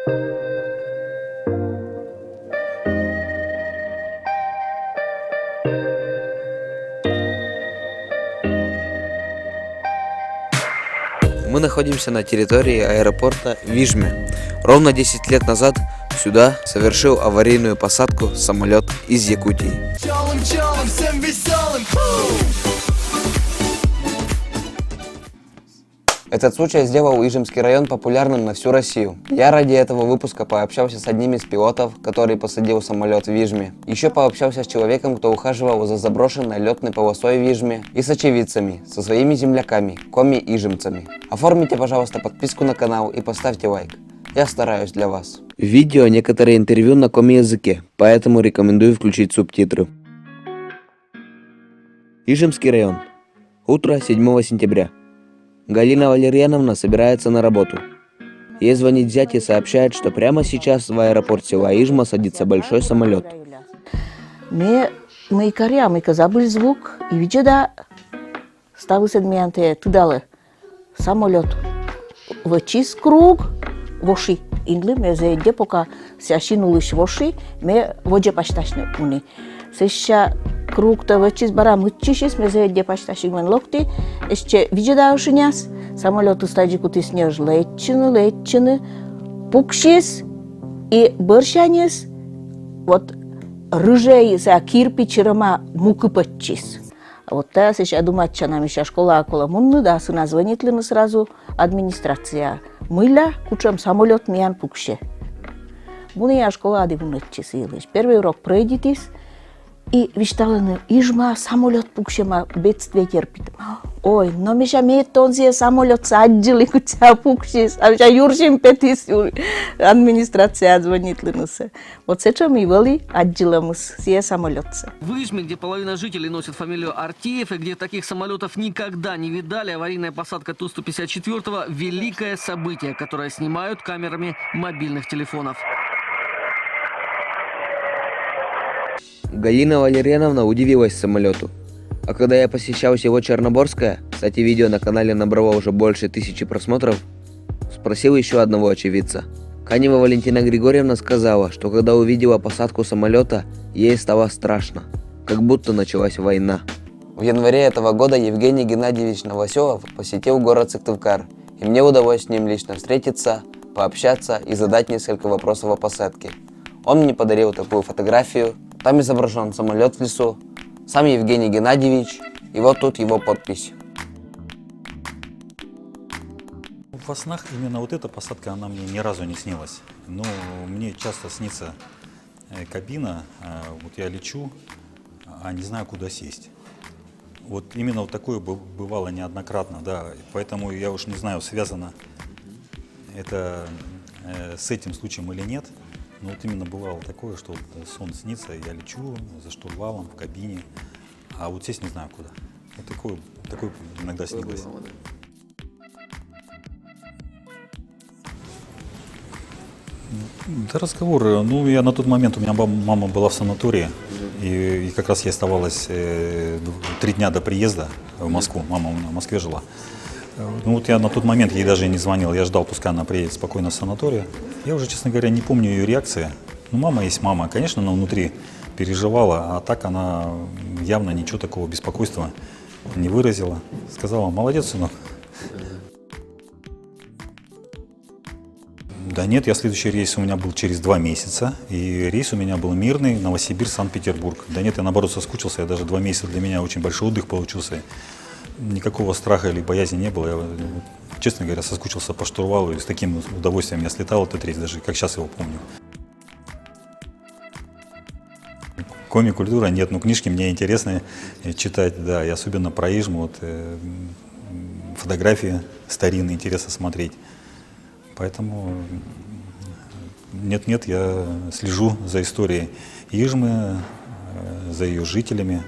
Мы находимся на территории аэропорта Вижме. Ровно 10 лет назад сюда совершил аварийную посадку самолет из Якутии. Этот случай сделал Ижемский район популярным на всю Россию. Я ради этого выпуска пообщался с одним из пилотов, который посадил самолет в Вижме. Еще пообщался с человеком, кто ухаживал за заброшенной летной полосой в Вижме, и с очевидцами, со своими земляками, коми-ижемцами. Оформите, пожалуйста, подписку на канал и поставьте лайк. Я стараюсь для вас. В видео некоторые интервью на коми-языке, поэтому рекомендую включить субтитры. Ижемский район. Утро 7 сентября. Галина Валерьяновна собирается на работу. Ей звонит зять и сообщает, что прямо сейчас в аэропорт села Ижма садится большой самолет. Мы забыли звук и видели, ставился дмианте туда самолет. Вчис круг воши. Ингли мы заеде пока сящинулись воши, мы воде почташны уни. Сеща круг-то вчис бара мучишись, мы заеде почташи гмен локти. Еще видели ушиняс, самолет устади кути снеж летчины, пукшис и борщанис, вот рыжей за кирпичерама муки подчис. Вот это сейчас думать, что нам еще школа около мунны, да, сына звонит ли сразу администрация. Мыля, кучам самолет миян пукше. Буния школа адивунетчис илиш. Первый урок пройдитесь, и вишталаны Ижма самолет пукшема бедствие терпит. Ой, но миша метонзе самолет садили куча пукшис, а миша юршим петис администрация звонит линусе. Вот сейчас мы вели отделамус все самолетцы. В Ижме, где половина жителей носит фамилию Артеев, и где таких самолетов никогда не видали, аварийная посадка Ту-154 – великое событие, которое снимают камерами мобильных телефонов. Галина Валерьяновна удивилась самолету. А когда я посещал село Черноборское, кстати, видео на канале набрало уже больше 1000 просмотров, спросил еще одного очевидца. Канева Валентина Григорьевна сказала, что когда увидела посадку самолета, ей стало страшно, как будто началась война. В январе этого года Евгений Геннадьевич Новоселов посетил город Сыктывкар, и мне удалось с ним лично встретиться, пообщаться и задать несколько вопросов о посадке. Он мне подарил такую фотографию. Там изображен самолет в лесу, сам Евгений Геннадьевич, и вот тут его подпись. Во снах именно вот эта посадка, она мне ни разу не снилась. Но мне часто снится кабина, вот я лечу, а не знаю, куда сесть. Вот именно вот такое бывало неоднократно, да. Поэтому я уж не знаю, связано это с этим случаем или нет. Но вот именно бывало такое, что вот сон снится, я лечу за штурвалом, в кабине, а вот сесть не знаю куда. Вот такое иногда снилось. Да, разговор. Ну, я на тот момент, у меня мама была в санатории, и как раз ей оставалось 3 дня до приезда в Москву. Мама у меня в Москве жила. Ну вот я на тот момент ей даже не звонил, я ждал, пускай она приедет спокойно с санатория. Я уже, честно говоря, не помню ее реакции. Ну, мама есть мама, конечно, она внутри переживала, а так она явно ничего такого беспокойства не выразила. Сказала: молодец, сынок. Да нет, следующий рейс у меня был через 2 месяца, и рейс у меня был мирный, Новосибирск-Санкт-Петербург. Да нет, я наоборот соскучился, я даже 2 месяца для меня очень большой отдых получился. Никакого страха или боязни не было. Я, честно говоря, соскучился по штурвалу, и с таким удовольствием я слетал этот рейс, даже как сейчас его помню. Коми-культура нет, но книжки мне интересны читать, да, и особенно про Ижму, вот, фотографии старинные интересно смотреть. Поэтому нет-нет, я слежу за историей Ижмы, за ее жителями.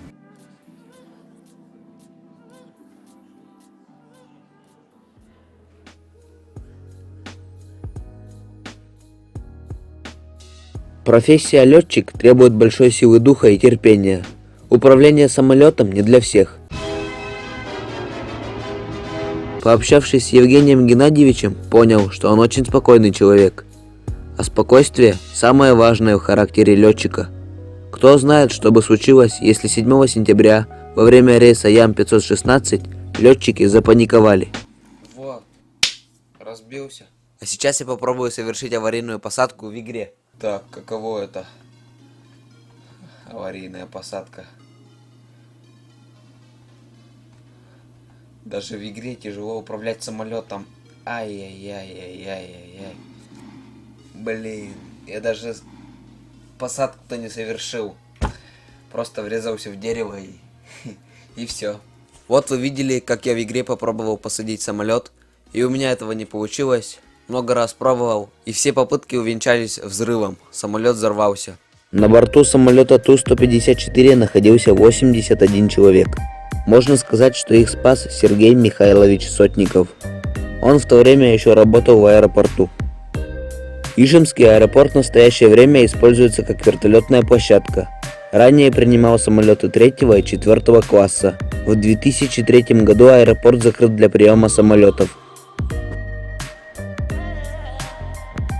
Профессия летчик требует большой силы духа и терпения. Управление самолетом не для всех. Пообщавшись с Евгением Геннадьевичем, понял, что он очень спокойный человек. А спокойствие – самое важное в характере летчика. Кто знает, что бы случилось, если 7 сентября во время рейса Ям-516 летчики запаниковали. Вот, разбился. А сейчас я попробую совершить аварийную посадку в игре. Так, каково это? Аварийная посадка. Даже в игре тяжело управлять самолетом. Ай-яй-яй-яй-яй-яй. Блин, я даже посадку-то не совершил. Просто врезался в дерево и все. Вот вы видели, как я в игре попробовал посадить самолет, и у меня этого не получилось. Много раз пробовал, и все попытки увенчались взрывом. Самолет взорвался. На борту самолета Ту-154 находился 81 человек. Можно сказать, что их спас Сергей Михайлович Сотников. Он в то время еще работал в аэропорту. Ижемский аэропорт в настоящее время используется как вертолетная площадка. Ранее принимал самолеты 3 и 4 класса. В 2003 году аэропорт закрыт для приема самолетов.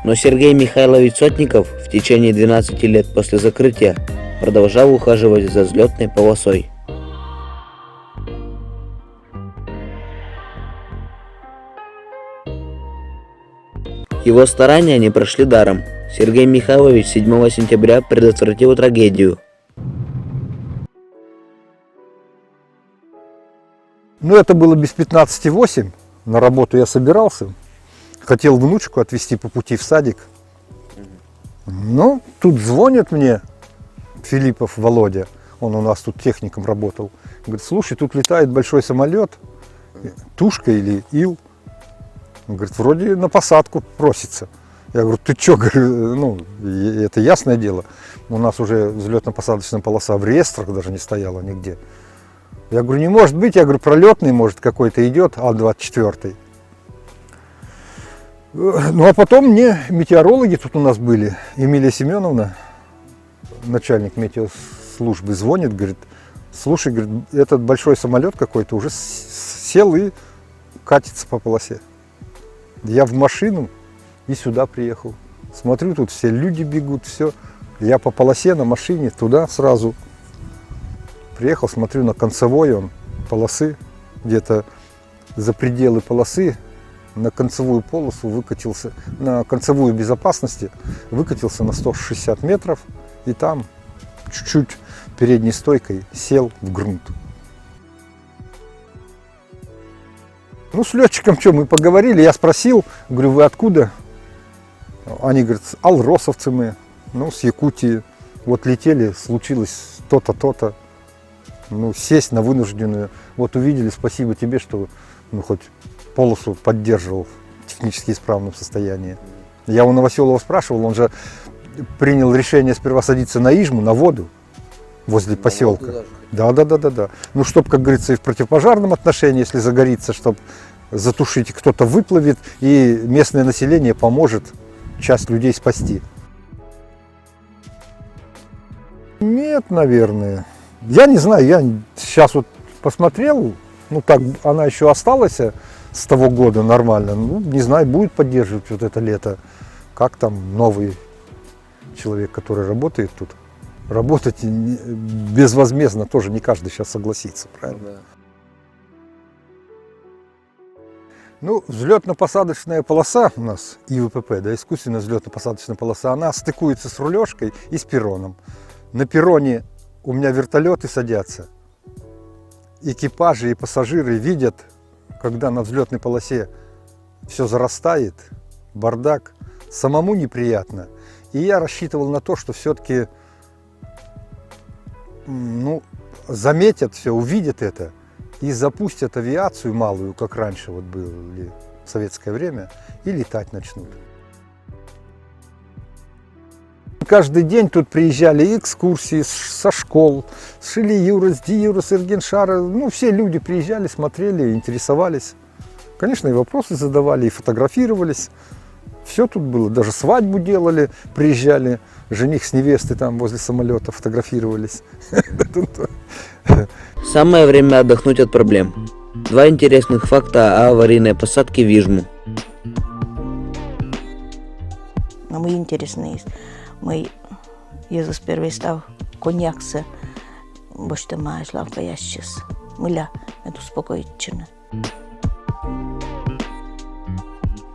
Но Сергей Михайлович Сотников в течение 12 лет после закрытия продолжал ухаживать за взлетной полосой. Его старания не прошли даром. Сергей Михайлович 7 сентября предотвратил трагедию. Ну, это было без 15:08. На работу я собирался. Хотел внучку отвезти по пути в садик. Ну, тут звонит мне Филиппов Володя. Он у нас тут техником работал. Говорит, слушай, тут летает большой самолет. Тушка или Ил. Он говорит, вроде на посадку просится. Я говорю, ты что, ну, это ясное дело. У нас уже взлетно-посадочная полоса в реестрах даже не стояла нигде. Я говорю, не может быть. Я говорю, пролетный, может, какой-то идет, А-24. Ну, а потом мне метеорологи тут у нас были. Эмилия Семеновна, начальник метеослужбы, звонит, говорит, слушай, говорит, этот большой самолет какой-то уже сел и катится по полосе. Я в машину и сюда приехал. Смотрю, тут все люди бегут, все. Я по полосе на машине туда сразу приехал, смотрю на концевой он полосы, где-то за пределы полосы на концевую полосу выкатился, на концевую безопасности выкатился на 160 метров и там чуть-чуть передней стойкой сел в грунт. Ну, с летчиком что, мы поговорили, я спросил, говорю, вы откуда? Они говорят, алросовцы мы, ну, с Якутии. Вот летели, случилось то-то, то-то. Ну, сесть на вынужденную. Вот увидели, спасибо тебе, что ну, хоть полосу поддерживал в технически исправном состоянии. Я у Новоселова спрашивал, он же принял решение сперва садиться на Ижму, на воду, возле поселка. Да. Ну, чтобы, как говорится, и в противопожарном отношении, если загорится, чтобы затушить, кто-то выплывет, и местное население поможет часть людей спасти. Нет, наверное. Я не знаю, я сейчас вот посмотрел, ну так, она еще осталась с того года нормально. Ну, не знаю, будет поддерживать вот это лето. Как там новый человек, который работает тут. Работать безвозмездно тоже не каждый сейчас согласится, правильно? Да. Ну, взлетно-посадочная полоса у нас, ИВПП, да, искусственная взлетно-посадочная полоса, она стыкуется с рулежкой и с перроном. На перроне у меня вертолеты садятся, экипажи и пассажиры видят, когда на взлетной полосе все зарастает, бардак, самому неприятно. И я рассчитывал на то, что все-таки ну, заметят все, увидят это и запустят авиацию малую, как раньше вот было в советское время, и летать начнут. Каждый день тут приезжали экскурсии со школ, с Шили-Юра, с Ди-Юра, с Иргеншара. Ну, все люди приезжали, смотрели, интересовались. Конечно, и вопросы задавали, и фотографировались. Все тут было, даже свадьбу делали, приезжали, жених с невестой там возле самолета фотографировались. Самое время отдохнуть от проблем. 2 интересных факта о аварийной посадке в Ижму. Но мы интересные. Мы Езус первый став коньяксы. Бошта маешь лавка я сейчас. Мыля, это успокоительно.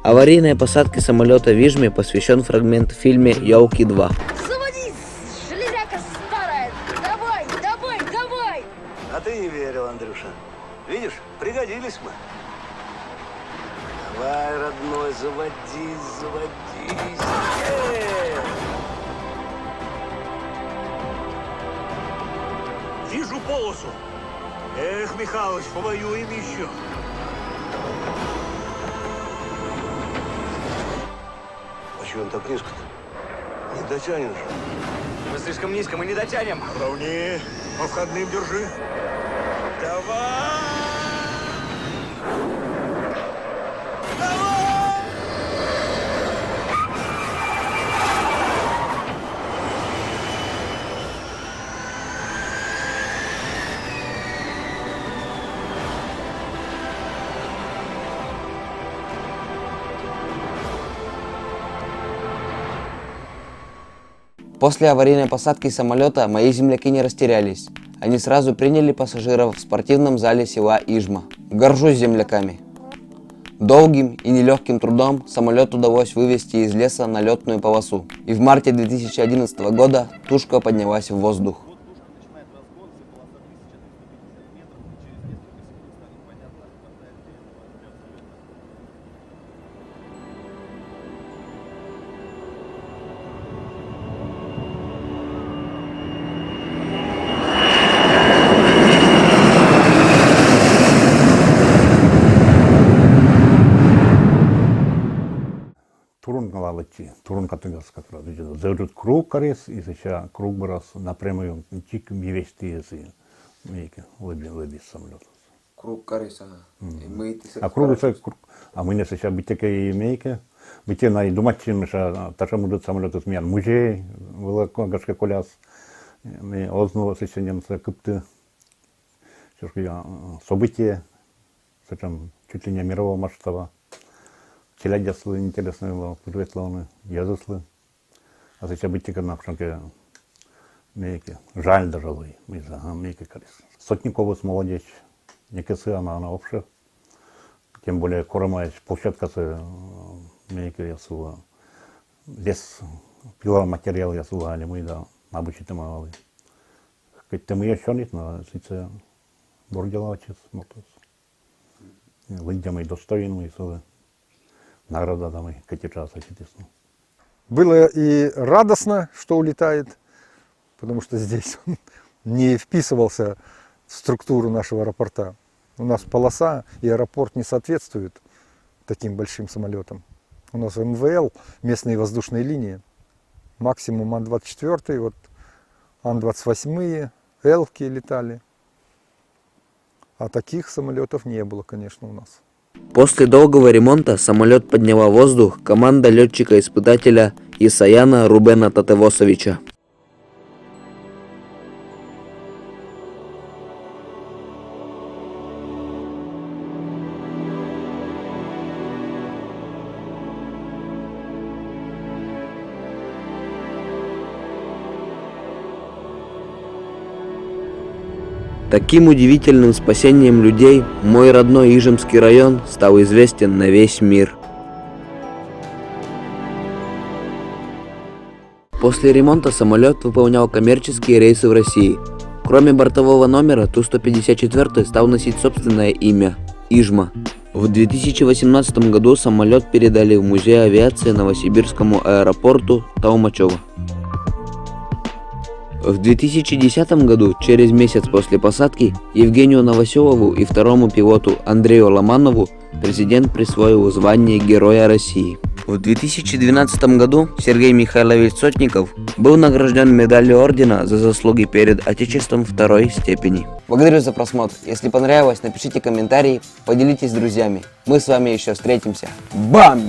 Аварийной посадке самолета в Ижме посвящен фрагмент в фильме «Елки-2». Заводись, железяка старая! Давай, давай, давай! А ты не верил, Андрюша. Видишь, пригодились мы. Давай, родной, заводись, заводись. Вижу полосу. Эх, Михалыч, повоюем еще. А че он так низко-то? Не дотянешь же. Мы слишком низко, мы не дотянем. Ровнее, по входным держи. Давай! После аварийной посадки самолета мои земляки не растерялись. Они сразу приняли пассажиров в спортивном зале села Ижма. Горжусь земляками. Долгим и нелегким трудом самолет удалось вывести из леса на летную полосу. И в марте 2011 года тушка поднялась в воздух. Турун галалычи, турун катыгас как раз идет. Зайдут круг корес, и сейчас круг раз напрямую тик бивести язы. Мейки, лыби самолет. Круг кариса. А круг это круг. А мы не сейчас быть такие мейки. Быть на думать, что та же мудут самолеты смен. Музей, было гашка коляс. Мы ознуло сеченемся кыпты. События, зачем чуть ли не мирового масштаба. Челядяслы интересные было, предветлованы, языслы. А сейчас быть тика на шанке мейки. Жаль даже лы, мы за мейки карис. Сотниковус молодец, не кесы, она общая. Тем более коромаясь площадка с мейки ясула. Лес, пила материал ясула, али мы да, обычно мало. Хоть мы еще нет, но сейчас бордела отец мотос. Лындя мы достойны, мы сюда. Награда дамы, катичаса чудесно. Было и радостно, что улетает, потому что здесь он не вписывался в структуру нашего аэропорта. У нас полоса и аэропорт не соответствуют таким большим самолетам. У нас МВЛ, местные воздушные линии, максимум Ан-24, вот Ан-28, Элки летали. А таких самолетов не было, конечно, у нас. После долгого ремонта самолет подняла в воздух команда летчика-испытателя Исаяна Рубена Татевосовича. Таким удивительным спасением людей мой родной Ижемский район стал известен на весь мир. После ремонта самолет выполнял коммерческие рейсы в России. Кроме бортового номера, Ту-154 стал носить собственное имя – Ижма. В 2018 году самолет передали в Музей авиации Новосибирскому аэропорту Толмачево. В 2010 году, через месяц после посадки, Евгению Новоселову и второму пилоту Андрею Ломанову президент присвоил звание Героя России. В 2012 году Сергей Михайлович Сотников был награжден медалью ордена за заслуги перед Отечеством второй степени. Благодарю за просмотр. Если понравилось, напишите комментарий, поделитесь с друзьями. Мы с вами еще встретимся. Бам!